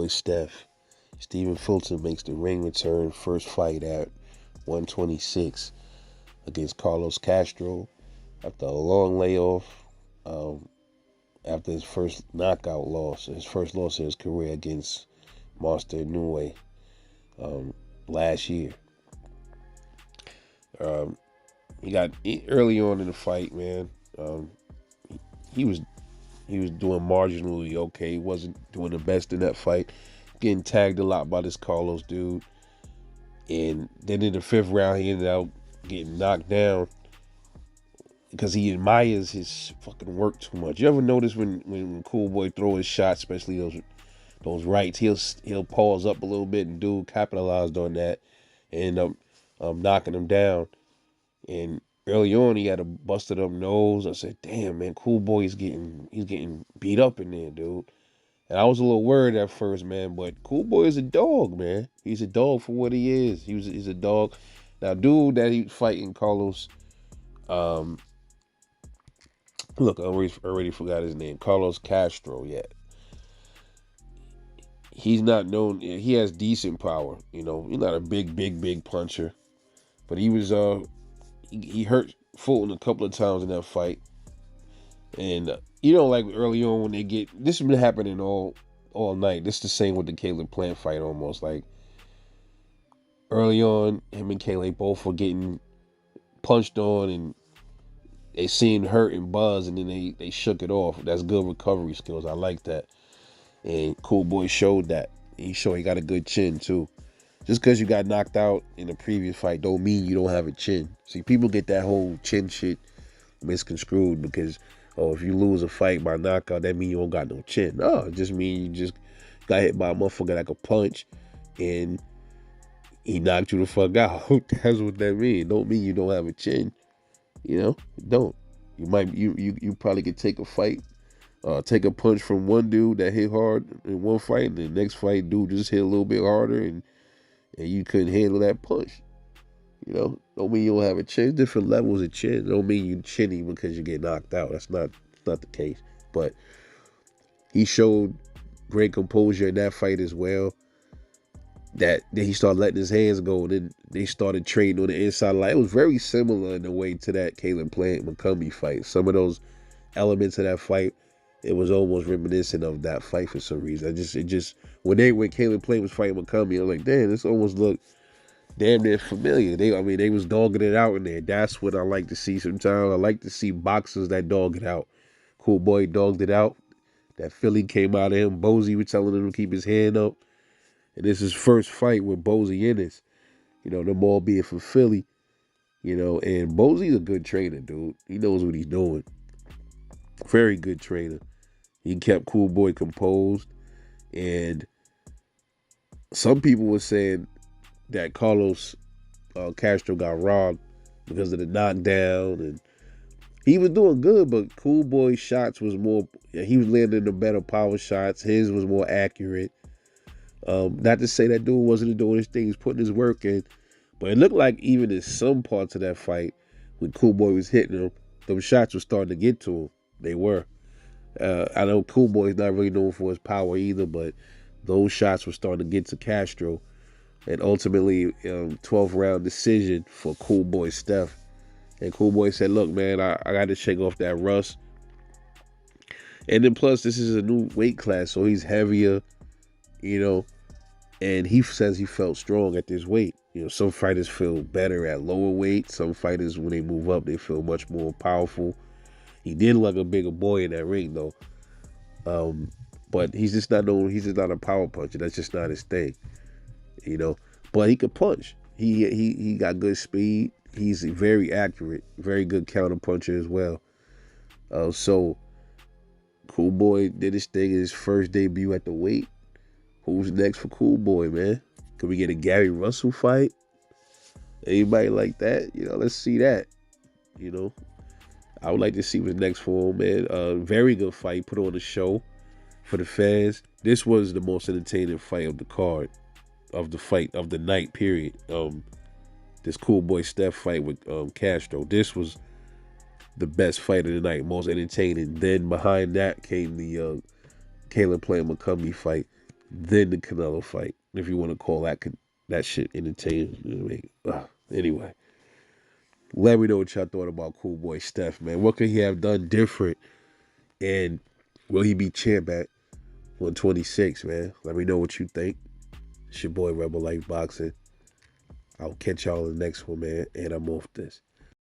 boy Steph. Stephen Fulton makes the ring return, first fight at 126 against Carlos Castro after a long layoff. Um, After his first knockout loss, his first loss in his career against Monster Inoue um, last year. Um, he got early on in the fight, man. He was he was doing marginally okay. He wasn't doing the best in that fight. Getting tagged a lot by this Carlos dude. And then in the fifth round, he ended up getting knocked down because he admires his fucking work too much. You ever notice when Cool Boy throw his shots, especially those rights, he'll pause up a little bit, and dude capitalized on that and end up knocking him down. And early on, he had a busted up nose. I said, "Damn, man, Cool Boy he's getting beat up in there, dude." And I was a little worried at first, man, but Cool Boy is a dog, man. He's a dog for what he is. He's a dog. Now, dude that he fighting Carlos, um, look, I already forgot his name. Carlos Castro, yeah. He's not known. He has decent power. You know, he's not a big puncher, but he hurt Fulton a couple of times in that fight. And like early on when they get this has been happening all night. This is the same with the Caleb Plant fight almost. Like early on, him and Caleb both were getting punched on, and they seemed hurt and buzzed, and then they shook it off. That's good recovery skills. I like that. And Cool Boy showed that. He showed he got a good chin too. Just because you got knocked out in the previous fight don't mean you don't have a chin. See, people get that whole chin shit misconstrued because, oh, if you lose a fight by knockout, that means you don't got no chin. No, it just means you just got hit by a motherfucker like a punch and he knocked you the fuck out. That's what that means. Don't mean you don't have a chin. Don't. You probably could take a fight, take a punch from one dude that hit hard in one fight, and the next fight dude just hit a little bit harder and you couldn't handle that punch. Don't mean you don't have a chin. Different levels of chin. Don't mean you chinny because you get knocked out. That's not the case. But he showed great composure in that fight as well. That then he started letting his hands go, and then they started trading on the inside line. It was very similar in a way to that Caleb Plant McCumbee fight. Some of those elements of that fight, it was almost reminiscent of that fight for some reason. It just when Caleb Plant was fighting McCumbee, I was like, damn, this almost looked damn near familiar. They was dogging it out in there. That's what I like to see sometimes. I like to see boxers that dog it out. Cool Boy dogged it out. That Philly came out of him. Bozy was telling him to keep his hand up. And this is his first fight with Bozy in this. Them all being from Philly. And Bozy's a good trainer, dude. He knows what he's doing. Very good trainer. He kept Cool Boy composed. And some people were saying that Carlos Castro got robbed because of the knockdown, and he was doing good, but Cool Boy's shots was more. He was landing the better power shots. His was more accurate. Not to say that dude wasn't doing his thing, he was putting his work in, but it looked like even in some parts of that fight, when Cool Boy was hitting him, those shots were starting to get to him. They were. I know Cool Boy's not really known for his power either, but those shots were starting to get to Castro. And ultimately, 12th round decision for Cool Boy Steph. And Cool Boy said, look, man, I got to shake off that rust. And then plus, this is a new weight class, so he's heavier, and he says he felt strong at this weight. Some fighters feel better at lower weight. Some fighters, when they move up, they feel much more powerful. He did look like a bigger boy in that ring, though. But he's just not a power puncher. That's just not his thing. But he could punch. He got good speed. He's very accurate, very good counter puncher as well. So Cool Boy did his thing in his first debut at the weight. Who's next for Cool Boy, man? Could we get a Gary Russell fight? Anybody like that? Let's see that. I would like to see what's next for him, man. Very good fight. Put on a show for the fans. This was the most entertaining fight of the card. Of the night, period. This Cool Boy Steph fight with Castro. This was the best fight of the night, most entertaining. Then behind that came the Caleb Plant McCumbee fight. then the Canelo fight, if you want to call that shit entertaining. You know what I mean? Anyway, let me know what y'all thought about Cool Boy Steph, man. What could he have done different, and will he be champ at 126, man? Let me know what you think. It's your boy Rebel Life Boxing. I'll catch y'all in the next one, man. And I'm off this.